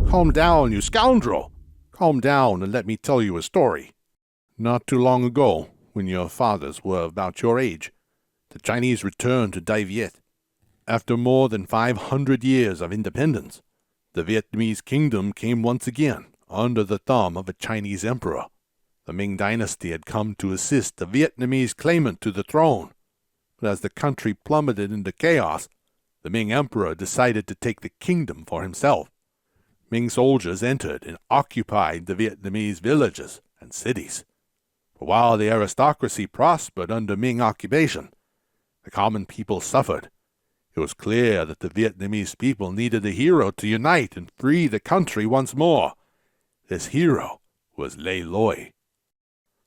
Calm down, you scoundrel! Calm down and let me tell you a story. Not too long ago, when your fathers were about your age, the Chinese returned to Dai Viet. After more than 500 years of independence, the Vietnamese kingdom came once again under the thumb of a Chinese emperor. The Ming dynasty had come to assist the Vietnamese claimant to the throne, but as the country plummeted into chaos, the Ming emperor decided to take the kingdom for himself. Ming soldiers entered and occupied the Vietnamese villages and cities. But while the aristocracy prospered under Ming occupation, the common people suffered. It was clear that the Vietnamese people needed a hero to unite and free the country once more. This hero was Le Loi.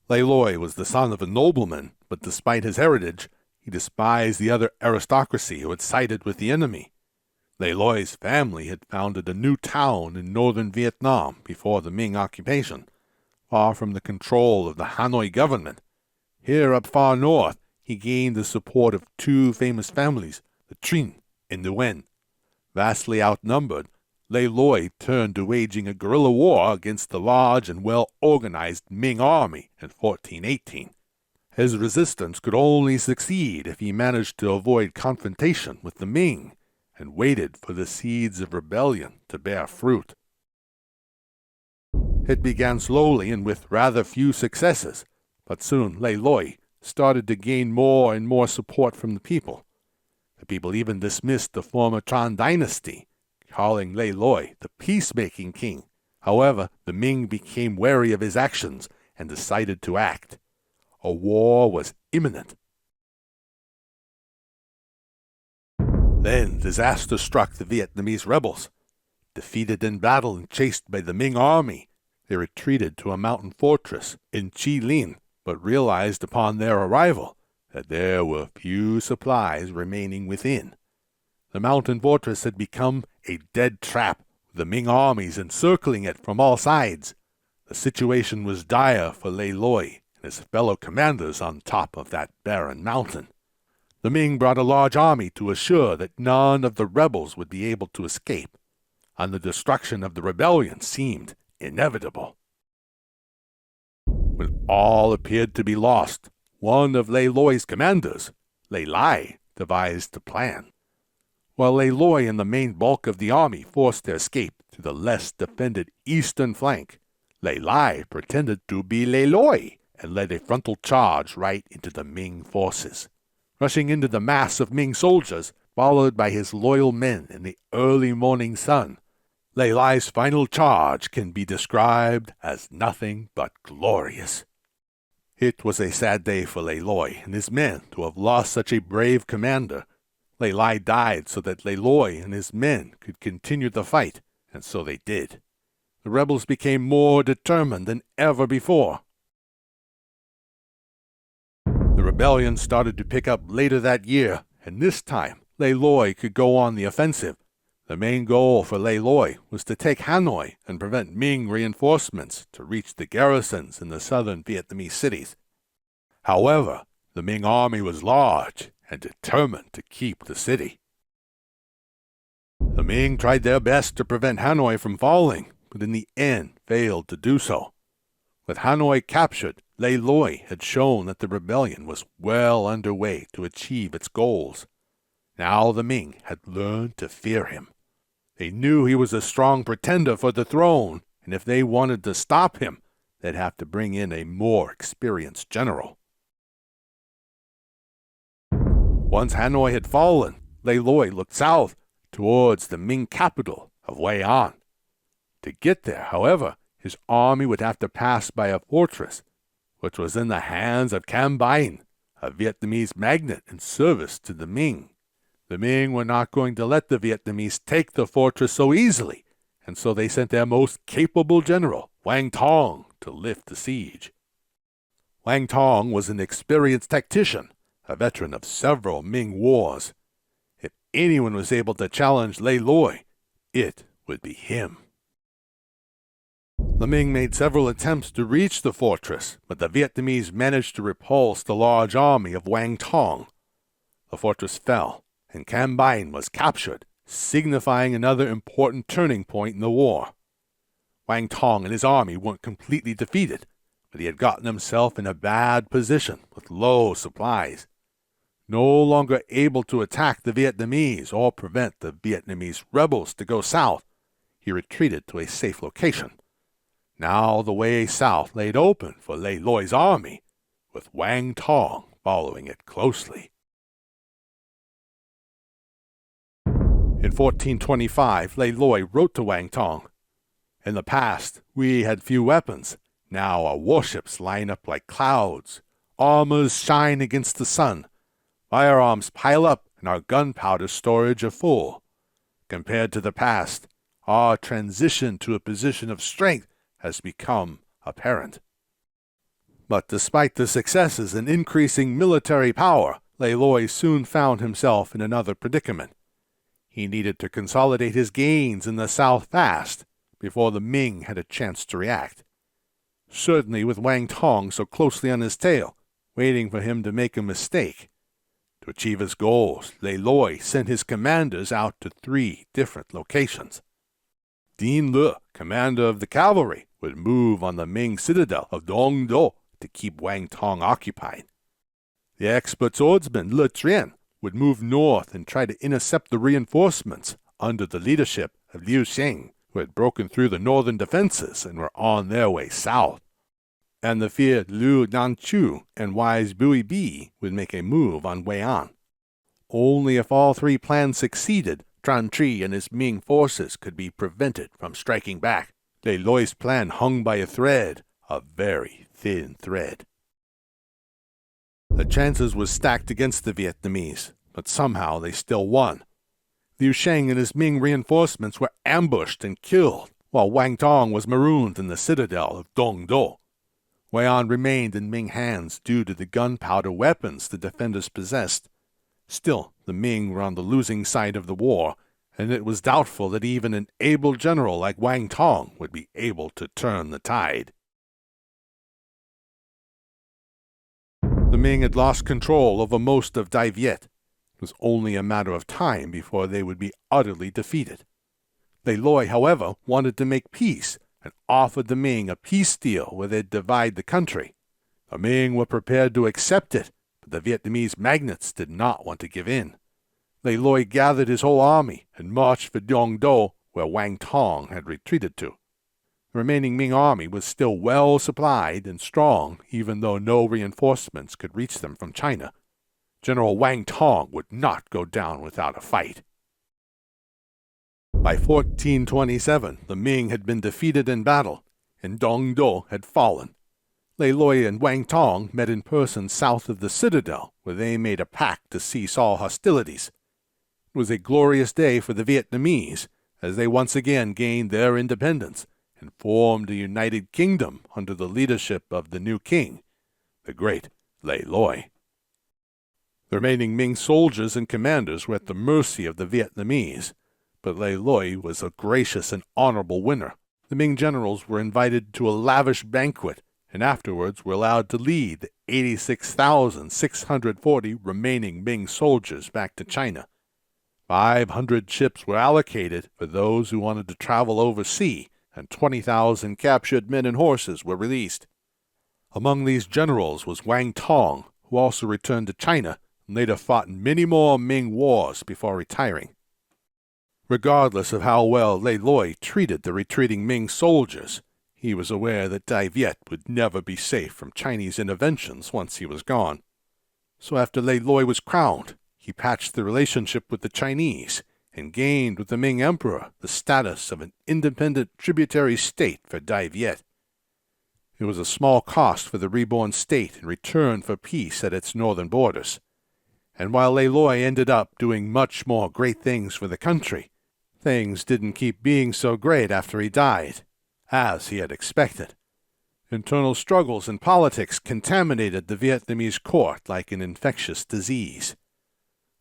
Le Loi was the son of a nobleman, but despite his heritage, he despised the other aristocracy who had sided with the enemy. Le Loi's family had founded a new town in northern Vietnam before the Ming occupation, far from the control of the Hanoi government. Here up far north, he gained the support of two famous families, the Trinh and the Nguyen. Vastly outnumbered, Le Loi turned to waging a guerrilla war against the large and well-organized Ming army in 1418. His resistance could only succeed if he managed to avoid confrontation with the Ming and waited for the seeds of rebellion to bear fruit. It began slowly and with rather few successes, but soon Le Loi started to gain more and more support from the people. The people even dismissed the former Tran dynasty, calling Le Loi the peacemaking king. However, the Ming became wary of his actions and decided to act. A war was imminent. Then disaster struck the Vietnamese rebels. Defeated in battle and chased by the Ming army, they retreated to a mountain fortress in Chi Lin, but realized upon their arrival that there were few supplies remaining within. The mountain fortress had become a dead trap, with the Ming armies encircling it from all sides. The situation was dire for Le Loi and his fellow commanders on top of that barren mountain. The Ming brought a large army to assure that none of the rebels would be able to escape, and the destruction of the rebellion seemed inevitable. When all appeared to be lost, one of Le Loi's commanders, Le Lai, devised a plan. While Le Loi and the main bulk of the army forced their escape to the less defended eastern flank, Le Lai pretended to be Le Loi and led a frontal charge right into the Ming forces. Rushing into the mass of Ming soldiers, followed by his loyal men in the early morning sun, Le Lai's final charge can be described as nothing but glorious. It was a sad day for Le Loi and his men to have lost such a brave commander. Le Lai died so that Le Loi and his men could continue the fight, and so they did. The rebels became more determined than ever before. The rebellion started to pick up later that year, and this time Le Loi could go on the offensive. The main goal for Le Loi was to take Hanoi and prevent Ming reinforcements to reach the garrisons in the southern Vietnamese cities. However, the Ming army was large and determined to keep the city. The Ming tried their best to prevent Hanoi from falling, but in the end failed to do so. With Hanoi captured, Le Loi had shown that the rebellion was well underway to achieve its goals. Now the Ming had learned to fear him. They knew he was a strong pretender for the throne, and if they wanted to stop him, they'd have to bring in a more experienced general. Once Hanoi had fallen, Le Loi looked south, towards the Ming capital of Hue An. To get there, however, his army would have to pass by a fortress, which was in the hands of campaign, a Vietnamese magnate in service to the Ming. The Ming were not going to let the Vietnamese take the fortress so easily, and so they sent their most capable general, Wang Tong, to lift the siege. Wang Tong was an experienced tactician, a veteran of several Ming wars. If anyone was able to challenge Le Loi, it would be him. The Ming made several attempts to reach the fortress, but the Vietnamese managed to repulse the large army of Wang Tong. The fortress fell, and Cam Bain was captured, signifying another important turning point in the war. Wang Tong and his army weren't completely defeated, but he had gotten himself in a bad position with low supplies. No longer able to attack the Vietnamese or prevent the Vietnamese rebels to go south, he retreated to a safe location. Now the way south laid open for Lei Loi's army, with Wang Tong following it closely. In 1425, Lei Loi wrote to Wang Tong, "In the past, we had few weapons. Now our warships line up like clouds. Armors shine against the sun. Firearms pile up, and our gunpowder storage are full. Compared to the past, our transition to a position of strength has become apparent." But despite the successes in increasing military power, Lei Loi soon found himself in another predicament. He needed to consolidate his gains in the south fast before the Ming had a chance to react. Certainly with Wang Tong so closely on his tail, waiting for him to make a mistake. To achieve his goals, Lei Loi sent his commanders out to 3 different locations. Din Le, commander of the cavalry, would move on the Ming citadel of Dongdo to keep Wang Tong occupied. The expert swordsman Le Trian would move north and try to intercept the reinforcements under the leadership of Liu Sheng, who had broken through the northern defenses and were on their way south. And the feared Liu Nanchu and wise Bui Bi would make a move on Wei'an. Only if all 3 plans succeeded, Tran Tri and his Ming forces could be prevented from striking back. Lei Loi's plan hung by a thread, a very thin thread. The chances were stacked against the Vietnamese, but somehow they still won. Liu Sheng and his Ming reinforcements were ambushed and killed, while Wang Tong was marooned in the citadel of Dongdo. Wei'an remained in Ming hands due to the gunpowder weapons the defenders possessed. Still, the Ming were on the losing side of the war, and it was doubtful that even an able general like Wang Tong would be able to turn the tide. The Ming had lost control over most of Dai Viet. It was only a matter of time before they would be utterly defeated. Lei Loi, however, wanted to make peace and offered the Ming a peace deal where they'd divide the country. The Ming were prepared to accept it, but the Vietnamese magnates did not want to give in. Lei Loi gathered his whole army and marched for Dongdo, where Wang Tong had retreated to. The remaining Ming army was still well supplied and strong, even though no reinforcements could reach them from China. General Wang Tong would not go down without a fight. By 1427, the Ming had been defeated in battle, and Dongdo had fallen. Lei Loi and Wang Tong met in person south of the citadel, where they made a pact to cease all hostilities. It was a glorious day for the Vietnamese, as they once again gained their independence and formed a united kingdom under the leadership of the new king, the great Lei Loi. The remaining Ming soldiers and commanders were at the mercy of the Vietnamese, but Lei Loi was a gracious and honorable winner. The Ming generals were invited to a lavish banquet, and afterwards were allowed to lead the 86,640 remaining Ming soldiers back to China. 500 ships were allocated for those who wanted to travel overseas, and 20,000 captured men and horses were released. Among these generals was Wang Tong, who also returned to China and later fought in many more Ming wars before retiring. Regardless of how well Lei Loi treated the retreating Ming soldiers, he was aware that Dai Viet would never be safe from Chinese interventions once he was gone. So after Lei Loi was crowned, he patched the relationship with the Chinese and gained with the Ming Emperor the status of an independent tributary state for Dai Viet. It was a small cost for the reborn state in return for peace at its northern borders. And while Lei Loi ended up doing much more great things for the country, things didn't keep being so great after he died, as he had expected. Internal struggles and politics contaminated the Vietnamese court like an infectious disease.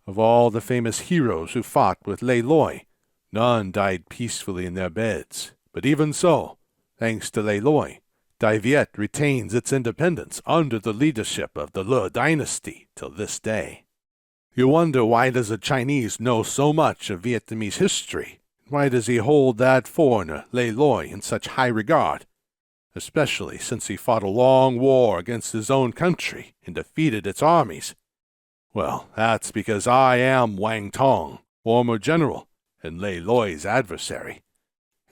Of all the famous heroes who fought with Lei Loi, none died peacefully in their beds. But even so, thanks to Lei Loi, Dai Viet retains its independence under the leadership of the Le dynasty till this day. You wonder, why does a Chinese know so much of Vietnamese history? why does he hold that foreigner, Lei Loi, in such high regard, especially since he fought a long war against his own country and defeated its armies? Well, that's because I am Wang Tong, former general and Lei Loi's adversary.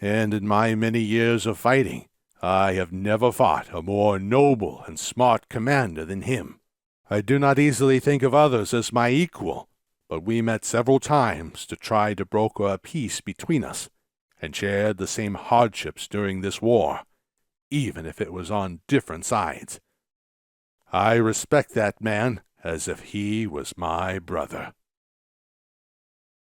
And in my many years of fighting, I have never fought a more noble and smart commander than him. I do not easily think of others as my equal, but we met several times to try to broker a peace between us, and shared the same hardships during this war, even if it was on different sides. I respect that man as if he was my brother.